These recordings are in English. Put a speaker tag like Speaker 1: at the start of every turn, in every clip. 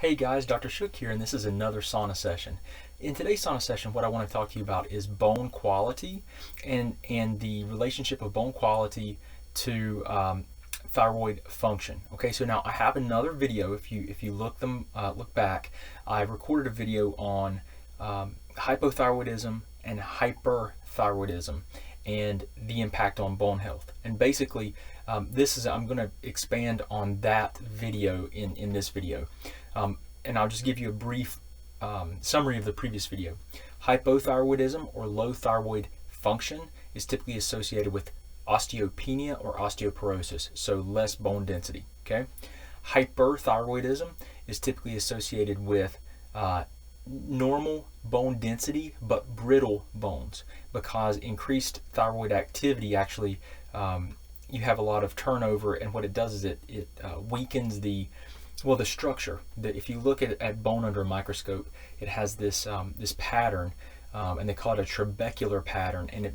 Speaker 1: Hey guys, Dr. Shook here, and this is another sauna session. In today's sauna session, what I want to talk to you about is bone quality and the relationship of bone quality to thyroid function. Okay, so now I have another video. If you look back, I recorded a video on hypothyroidism and hyperthyroidism and the impact on bone health. And basically, I'm going to expand on that video in this video. And I'll just give you a brief summary of the previous video. Hypothyroidism or low thyroid function is typically associated with osteopenia or osteoporosis, so less bone density. Okay, hyperthyroidism is typically associated with normal bone density but brittle bones, because increased thyroid activity actually you have a lot of turnover, and what it does is it weakens the structure. If you look at bone under a microscope, it has this pattern, and they call it a trabecular pattern, and it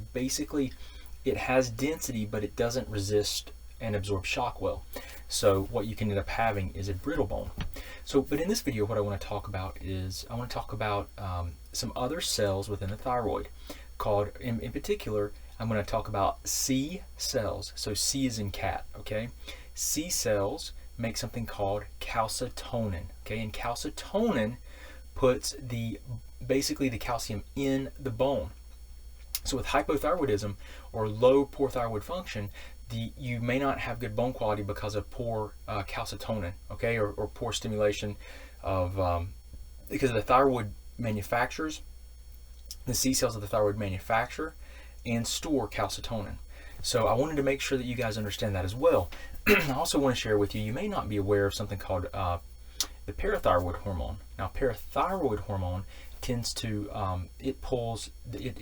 Speaker 1: has density, but it doesn't resist and absorb shock well. So what you can end up having is a brittle bone. But in this video, what I want to talk about is some other cells within the thyroid called, in particular, I'm going to talk about C cells. So C is in cat, okay? C cells make something called calcitonin, okay? And calcitonin puts basically the calcium in the bone. So with hypothyroidism or low poor thyroid function, you may not have good bone quality because of poor calcitonin, okay, or poor stimulation of because the thyroid manufactures, the C cells of the thyroid manufacture and store calcitonin. So I wanted to make sure that you guys understand that as well. I also want to share with you, you may not be aware of something called the parathyroid hormone. Now, parathyroid hormone tends to, it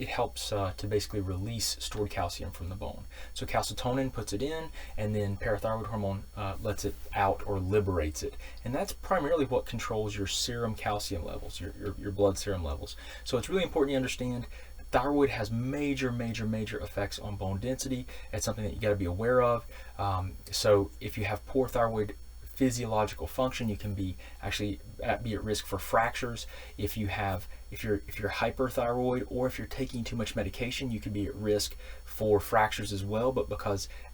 Speaker 1: helps to basically release stored calcium from the bone. So calcitonin puts it in, and then parathyroid hormone lets it out or liberates it. And that's primarily what controls your serum calcium levels, your blood serum levels. So it's really important you understand thyroid has major effects on bone density. It's something that you got to be aware of. So if you have poor thyroid physiological function, you can be at risk for fractures. If you're hyperthyroid, or if you're taking too much medication, you could be at risk for fractures as well.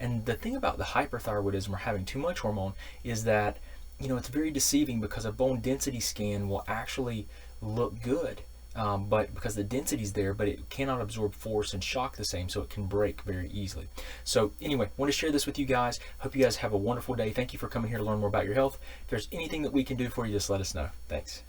Speaker 1: And the thing about the hyperthyroidism or having too much hormone is that, it's very deceiving, because a bone density scan will actually look good. But because the density's there, but it cannot absorb force and shock the same, so it can break very easily. So anyway, want to share this with you guys. Hope you guys have a wonderful day. Thank you for coming here to learn more about your health. If there's anything that we can do for you, just let us know. Thanks.